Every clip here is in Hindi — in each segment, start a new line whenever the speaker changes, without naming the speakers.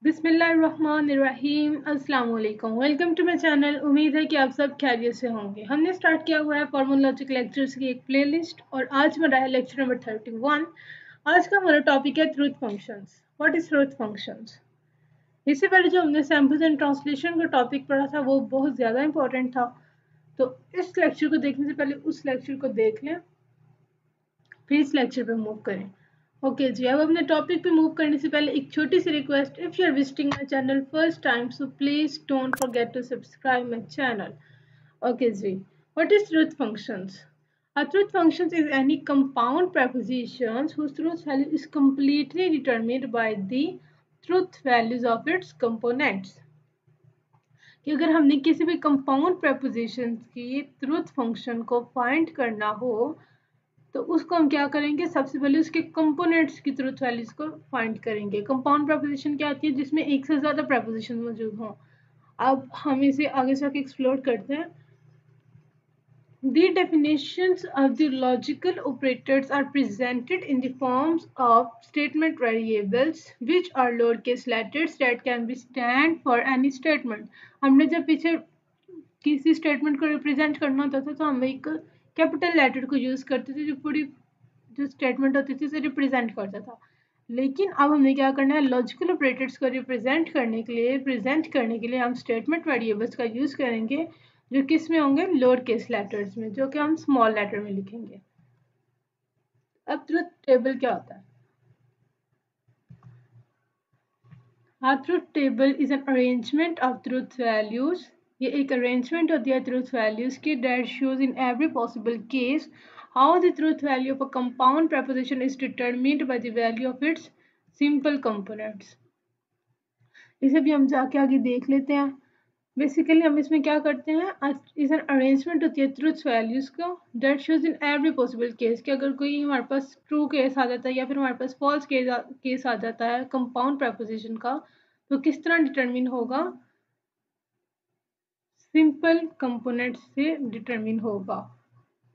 बिस्मिल्लाहिर्रहमानिर्रहीम अस्सलाम वालेकुम। Welcome to my channel. उम्मीद है कि आप सब खैरियत से होंगे। हमने स्टार्ट किया हुआ है फॉर्मोलॉजिक लेक्चर्स की एक प्लेलिस्ट और आज मेरा है लेक्चर नंबर 31। आज का हमारा टॉपिक है truth functions. What is truth functions? इससे पहले जो हमने सैम्पल्स एंड ट्रांसलेशन का टॉपिक पढ़ा था वो बहुत ज़्यादा इंपॉर्टेंट था, तो इस लेक्चर को देखने से पहले उस लेक्चर को देख लें, फिर इस लेक्चर पे मूव करें। ओके जी, अब अपने टॉपिक पे मूव करने से पहले एक छोटी सी request, if you are visiting my channel first time so please don't forget to subscribe my channel. Okay जी, what is truth functions? A truth function is any compound preposition whose truth value is completely determined by the truth values of its components. कि अगर हमने किसी भी कंपाउंड preposition की ट्रूथ फंक्शन को फाइंड करना हो तो उसको हम क्या करेंगे, सबसे पहले उसके कंपोनेंट्स की ट्रूथ वैल्यूज को फाइंड करेंगे। कंपाउंड प्रपोजिशन क्या आती है? जिसमें एक से ज़्यादा प्रपोजिशन मौजूद हों। अब हम इसे आगे जाके एक्सप्लोर करते हैं। The definitions of the logical operators are presented in the forms of statement variables which are lowercase letters that can be stand for any statement. हमने जब पीछे किसी स्टेटमेंट को रिप्रेजेंट करना होता था तो हम एक कैपिटल लेटर को यूज़ करते थे जो पूरी जो स्टेटमेंट होती थी उसे रिप्रेजेंट करता था। लेकिन अब हमें क्या करना है, लॉजिकल ऑपरेटर्स को रिप्रेजेंट करने के लिए हम स्टेटमेंट वेरिएबल्स का यूज़ करेंगे जो किस में होंगे, लोअर केस लेटर्स में, जो कि हम स्मॉल लेटर में लिखेंगे। अब ट्रुथ टेबल क्या होता है? A truth table is an arrangement of truth values. ये एक अरेंजमेंट होती है ट्रूथ वैल्यूज की, that shows in every possible case how the truth value of a compound preposition is determined by the value of its simple components. इसे भी हम जाके आगे देख लेते हैं। बेसिकली हम इसमें क्या करते हैं, इस अरेंजमेंट होती है ट्रूथ वैल्यूज को, that shows in every possible case, कि अगर कोई हमारे पास ट्रू केस आ जाता है या फिर हमारे पास फॉल्स केस आ जाता है कंपाउंड प्रपोजिशन का, तो किस तरह डिटरमिन होगा, सिंपल कंपोनेंट से डिटरमिन होगा।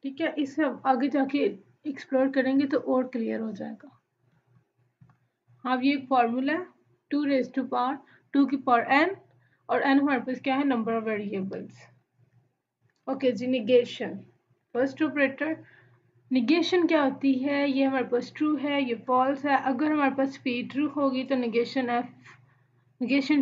ठीक है, इसे आगे जाके एक्सप्लोर करेंगे तो और क्लियर हो जाएगा। अब ये एक फॉर्मूला है, 2 रेज़ टू पावर 2 की पावर n, और n हमारे पास क्या है, नंबर ऑफ वेरिएबल्स। ओके जी, निगेशन फर्स्ट ऑपरेटर। निगेशन क्या होती है? ये हमारे पास ट्रू है, ये फॉल्स है। अगर हमारे पास p ट्रू होगी तो निगेशन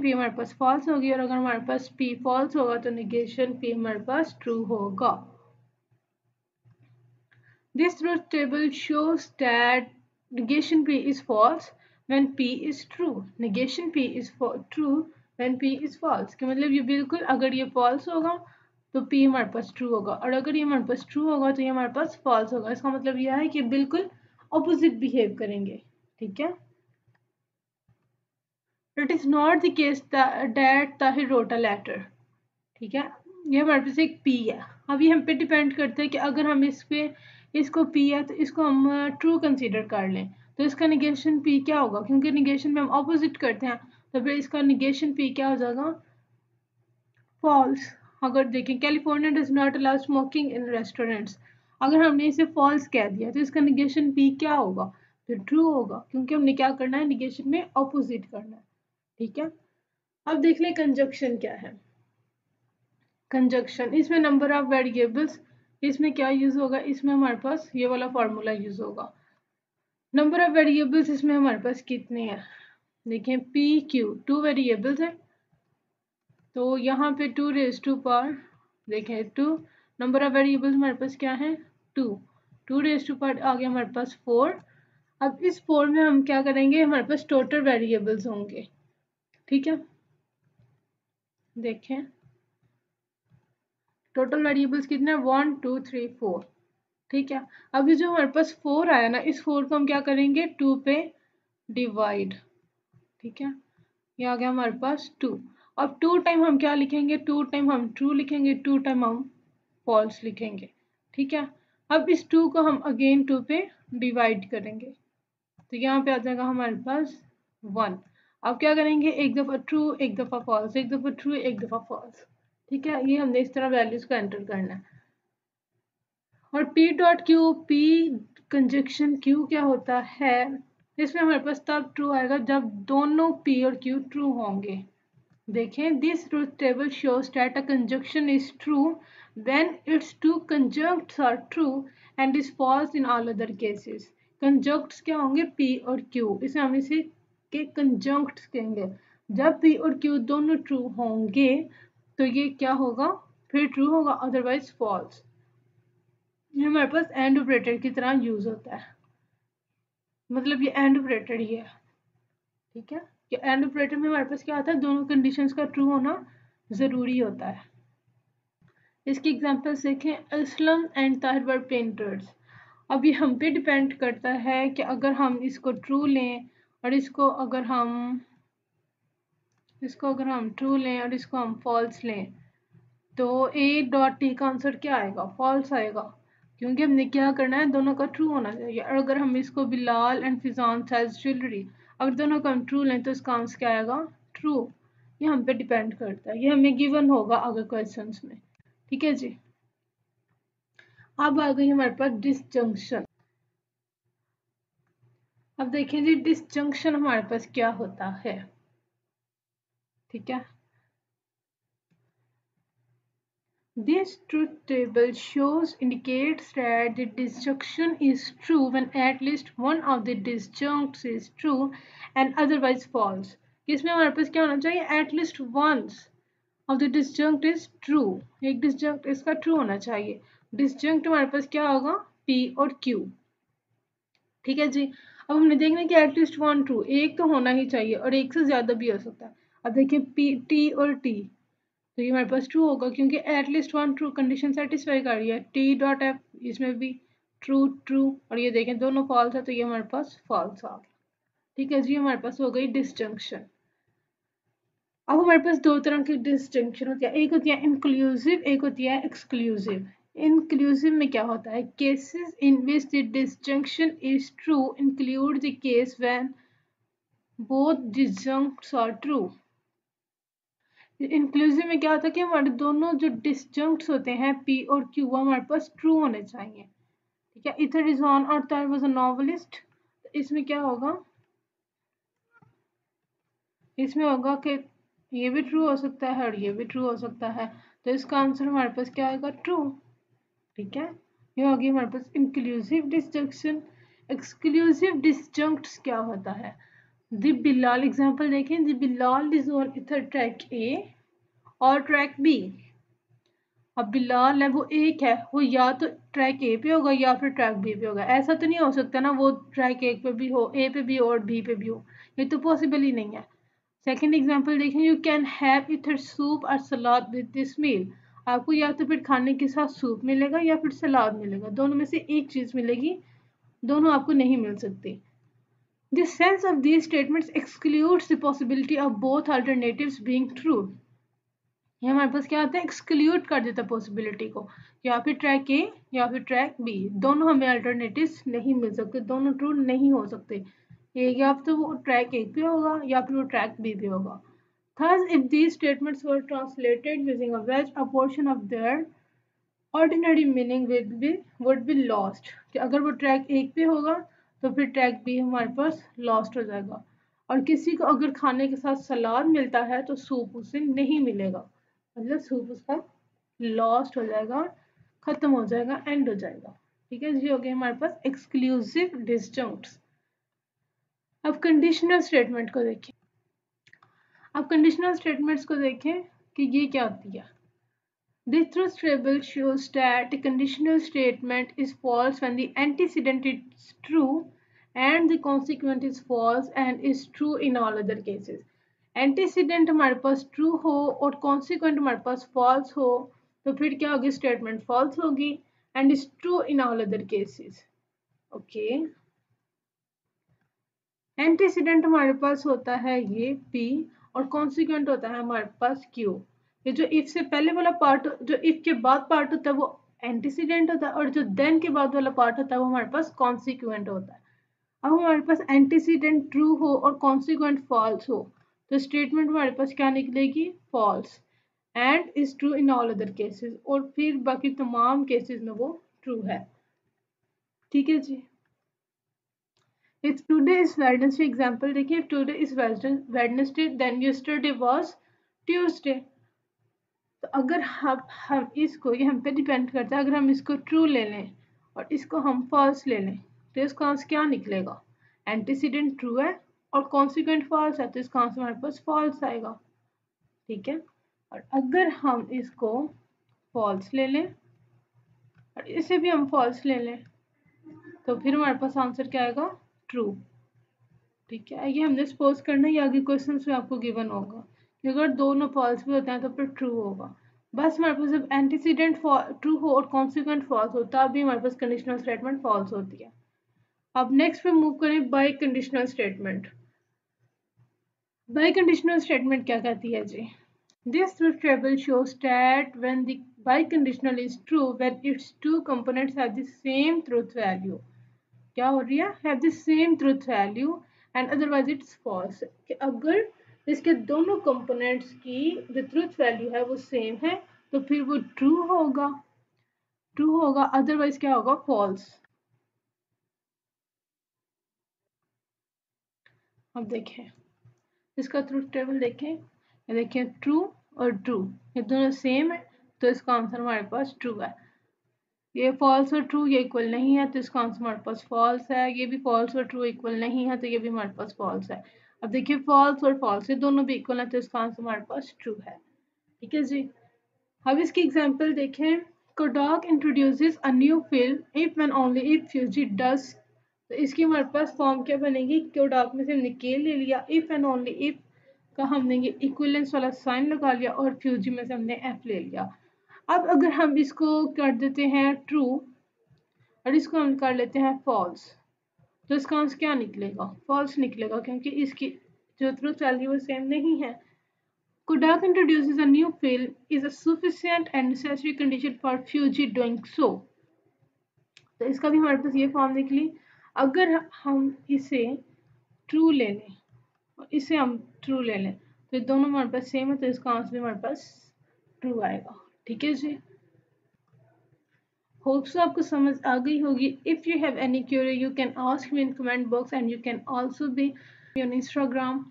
p हमारे पास फॉल्स होगी, और अगर हमारे पास p फॉल्स होगा तो निगेशन p हमारे पास ट्रू होगा। This truth table shows that negation p is false when p is true. Negation p is true when p is false. कि मतलब ये बिल्कुल, अगर ये false होगा तो p हमारे पास true होगा, और अगर ये हमारे पास true होगा तो ये हमारे पास false होगा। इसका मतलब यह है कि बिल्कुल opposite behave करेंगे। ठीक है, It is not the case that Tahir wrote a letter. ठीक है, ये हमारे पास एक p है। अब ये हम पे डिपेंड करता है कि अगर हम इसको p है तो इसको हम ट्रू कंसीडर कर लें तो इसका निगेशन p क्या होगा, क्योंकि निगेशन में हम ऑपोजिट करते हैं, तो फिर इसका निगेशन p क्या हो जाएगा, फॉल्स। अगर देखें, California does not allow smoking in restaurants, अगर हमने इसे फॉल्स कह दिया तो इसका निगेशन p क्या होगा, फिर ट्रू होगा, क्योंकि हमने क्या करना है, निगेशन में ऑपोजिट करना है। ठीक है, अब देख लें कंजक्शन क्या है। कंजक्शन, इसमें नंबर ऑफ वेरिएबल्स, इसमें क्या यूज होगा, इसमें हमारे पास ये वाला फॉर्मूला यूज होगा। नंबर ऑफ वेरिएबल्स इसमें हमारे पास कितने हैं, देखें p q 2 वेरिएबल्स है, तो यहाँ पे 2 रेज़ टू पावर, देखें 2, नंबर ऑफ वेरिएबल्स हमारे पास क्या है, 2 रेज़ टू पावर आ गया हमारे पास 4। अब इस 4 में हम क्या करेंगे, हमारे पास टोटल वेरिएबल्स होंगे। ठीक है, देखें टोटल वेरिएबल्स कितने, 1 2 3 4। ठीक है, अभी जो हमारे पास 4 आया ना, इस 4 को हम क्या करेंगे, 2 पे डिवाइड। ठीक है, ये आ गया हमारे पास 2। अब 2 टाइम हम क्या लिखेंगे, 2 टाइम हम ट्रू लिखेंगे, 2 टाइम हम फॉल्स लिखेंगे। ठीक है, अब इस 2 को हम अगेन 2 पे डिवाइड करेंगे, तो यहाँ पे आ जाएगा हमारे पास 1। अब क्या करेंगे, एक दफ़ा ट्रू एक दफ़ा फॉल्स, एक दफ़ा ट्रू एक दफ़ा फॉल्स। ठीक है, ये हमने इस तरह वैल्यूज को एंटर करना है। और p dot Q, p conjunction q क्या होता है, इसमें हमारे पास तब ट्रू आएगा जब दोनों P और Q ट्रू होंगे। देखें, this truth table shows that a conjunction is true when its two conjuncts are true and is false in all other cases. Conjuncts क्या होंगे? P और Q, इसे हम इसे के कंजंक्ट्स कहेंगे। जब P और Q दोनों ट्रू होंगे तो ये क्या होगा? फिर ट्रू होगा, अदरवाइज फॉल्स। ये हमारे पास एंड ऑपरेटर की तरह यूज होता है, मतलब ये एंड ऑपरेटर ही है। ठीक है, कि एंड ऑपरेटर में हमारे पास क्या होता है? दोनों कंडीशंस का ट्रू होना ज़रूरी होता है। इसकी एग्जांपल्स देखें, Aslam and Tahir were painters. अब ये हम पे डिपेंड करता है कि अगर हम इसको ट्रू लें और इसको अगर हम ट्रू लें और इसको हम फॉल्स लें तो ए डॉट टी का आंसर क्या आएगा? फॉल्स आएगा, क्योंकि हमने क्या करना है? दोनों का ट्रू होना चाहिए। और अगर हम इसको Bilal and Fizan sells jewellery, अगर दोनों का हम ट्रू लें तो इसका आंसर क्या आएगा? ट्रू। ये हम पे डिपेंड करता है, ये हमें गिवन होगा आगे क्वेश्चंस में। ठीक है जी। अब आ गई हमारे पास डिसजंक्शन। अब देखिए जी, डिसजंक्शन हमारे पास क्या होता है। ठीक है, this truth table shows indicates that the disjunction is true when at least one of the disjuncts is true and otherwise false। इसमें हमारे पास क्या होना चाहिए? at least once of the disjunct is true, एक disjunct इसका true होना चाहिए। disjunct हमारे पास क्या होगा? P और Q। ठीक है जी। अब हमने देखना है कि एटलीस्ट वन ट्रू, एक तो होना ही चाहिए और एक से ज्यादा भी हो सकता है। अब देखिए P T और T, तो ये हमारे पास ट्रू होगा क्योंकि at least one true condition satisfy कर रही है। टी डॉट एफ, इसमें भी ट्रू ट्रू, और ये देखें दोनों फॉल्स है तो ये हमारे पास फॉल्स आ गया। ठीक है जी, हमारे पास हो गई डिसजंक्शन। अब हमारे पास दो तरह की डिसजंक्शन होती है, एक होती है इंक्लूसिव, एक होती है एक्सक्लूसिव। इंक्लूसिव में क्या होता है? Cases in which the disjunction is true include the case when both disjuncts are true. Inclusive में क्या होता है कि हमारे दोनों जो डिसजंक्ट्स होते हैं P और Q वो हमारे पास ट्रू होने चाहिए। ठीक है, इथर रिजवान और ताहिर वाज अ नॉवेलिस्ट, इसमें क्या होगा? इसमें होगा कि ये भी ट्रू हो सकता है और ये भी ट्रू हो सकता है, तो इसका आंसर हमारे पास क्या आएगा? ट्रू। ठीक है, ये होगी हमारे पास इंक्लूसिव डिसजंक्शन। एक्सक्लूसिव डिसजंक्ट्स क्या होता है? द बिलाल एग्जांपल देखें, the Bilal is on either track A और ट्रैक बी। अब बिलाल है वो एक है, वो या तो ट्रैक ए पे होगा या फिर ट्रैक बी पे होगा। ऐसा तो नहीं हो सकता ना वो ट्रैक ए पे भी हो, ए पे भी हो और बी पे भी हो, ये तो पॉसिबल ही नहीं है। सेकंड एग्जांपल देखें, you can have ether soup और सलाद विद दिस मील। आपको या तो फिर खाने के साथ सूप मिलेगा या फिर सलाद मिलेगा, दोनों में से एक चीज मिलेगी, दोनों आपको नहीं मिल सकती। The sense of these statements excludes the possibility of both alternatives being true। ये हमारे पास क्या आता है? एक्सक्लूड कर देता है पॉसिबिलिटी को, या फिर ट्रैक ए या फिर ट्रैक बी, दोनों हमें अल्टरनेटिव्स नहीं मिल सकते, दोनों ट्रू नहीं हो सकते। एक या तो वो ट्रैक ए पे होगा या फिर वो ट्रैक बी पे होगा। Thus, if these statements were translated using a wedge, a portion of their ordinary meaning would be lost। कि अगर वो ट्रैक एक पे होगा तो फिर ट्रैक बी हमारे पास लॉस्ट हो जाएगा। और किसी को अगर खाने के साथ सलाद मिलता है तो सूप उसे नहीं मिलेगा, मतलब सूप उसका लॉस्ट हो जाएगा, खत्म हो जाएगा, एंड हो जाएगा। ठीक है जी, हो गया हमारे पास एक्सक्लूसिव डिसजंक्ट्स। अब कंडीशनल स्टेटमेंट को देखें। अब कंडीशनल स्टेटमेंट्स को देखें कि ये क्या होती है। This truth table shows that the conditional statement is false when the antecedent is true and the consequent is false and is true in all other cases। Antecedent हमारे पास true हो और consequent हमारे पास false हो तो फिर क्या होगी? statement false होगी and is true in all other cases। Okay, antecedent हमारे पास होता है ये P और कॉन्सिक्वेंट होता है हमारे पास Q। ये जो इफ से पहले वाला पार्ट, जो इफ के बाद पार्ट होता है वो एंटीसीडेंट होता है और जो देन के बाद वाला पार्ट होता है वो हमारे पास कॉन्सिक्वेंट होता है। अब हमारे पास एंटीसीडेंट ट्रू हो और कॉन्सिक्वेंट फॉल्स हो तो स्टेटमेंट हमारे पास क्या निकलेगी? False and is true in all other cases, और फिर बाकी तमाम केसेस में वो ट्रू है। ठीक है जी। If today is Wednesday, example देखिए, if today is Wednesday then yesterday was Tuesday. तो अगर हम इसको, ये हम पे डिपेंड करता है, अगर हम इसको ट्रू ले लें और इसको हम फॉल्स ले लें तो इसका आंसर क्या निकलेगा? एंटीसीडेंट ट्रू है और कॉन्सिक्वेंट फॉल्स है, तो इसका आंसर हमारे पास फॉल्स आएगा। ठीक है, और अगर हम इसको फॉल्स ले लें और इसे भी हम फॉल्स ले लें तो फिर हमारे पास आंसर क्या आएगा? ट्रू। ठीक है, ये हमने सपोज करना है, ये आगे क्वेश्चन में आपको गिवन होगा कि अगर दोनों फॉल्स भी होते हैं तो फिर ट्रू होगा। बस हमारे पास जब एंटीसीडेंट ट्रू हो और कॉन्सिक्वेंट फॉल्स हो तब भी हमारे पास कंडीशनल स्टेटमेंट फॉल्स होती है। अब नेक्स्ट पे मूव करें biconditional statement. Biconditional statement क्या कहती है जी? This truth table shows that when the biconditional is true when its two components have the same truth value, क्या हो रही है? Have the same truth value and otherwise it's false, कि अगर इसके दोनों कंपोनेंट्स की जो ट्रूथ वैल्यू है वो सेम है तो फिर वो ट्रू होगा, अदरवाइज क्या होगा? फॉल्स। अब देखें इसका ट्रूथ टेबल, देखें ये देखिए, ट्रू और ट्रू ये दोनों सेम है तो इसका आंसर हमारे पास ट्रू है। ये फॉल्स और ट्रू ये इक्वल नहीं है तो इसका आंसर हमारे पास फॉल्स है। ये भी फॉल्स और ट्रू इक्वल नहीं है तो ये भी हमारे पास फॉल्स है। अब देखिए फॉल्स और फॉल्स ये दोनों भी इक्वल है तो इसका आंसर हमारे पास ट्रू है। ठीक है जी, अब इसकी एग्जांपल देखें। Kodak introduces a new film if and only if Fuji does, तो इसकी हमारे पास फॉर्म क्या बनेगी? कोडाक में से हमने के ले लिया, इफ एंड ओनली इफ का हमने ये इक्विवेलेंस वाला साइन लगा लिया और फ्यूजी में से हमने एफ ले लिया। अब अगर हम इसको कर देते हैं ट्रू और इसको हम कर लेते हैं फॉल्स तो इसका आंसर क्या निकलेगा? फॉल्स निकलेगा, क्योंकि इसकी जो ट्रूथ वैल्यू वो सेम नहीं है। Kodak introduces a new film is a sufficient and necessary condition for Fuji doing so, तो इसका भी हमारे पास ये फॉर्म निकली। अगर हम इसे ट्रू ले लें और इसे हम ट्रू ले लें तो ये दोनों हमारे पास सेम है तो इसका आंसर भी हमारे पास ट्रू आएगा। ठीक है जी, होप सो आपको समझ आ गई होगी। If you have any query you can ask me in comment box and you can also be on Instagram.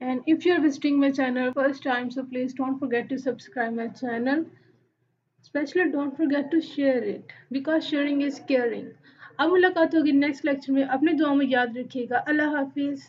And if you're visiting my channel first time, so please don't forget to subscribe my channel. Especially don't forget to share it because sharing is caring. अब मुलाकात होगी नेक्स्ट लेक्चर में। अपने दुआ में याद रखिएगा। अल्लाह हाफिज।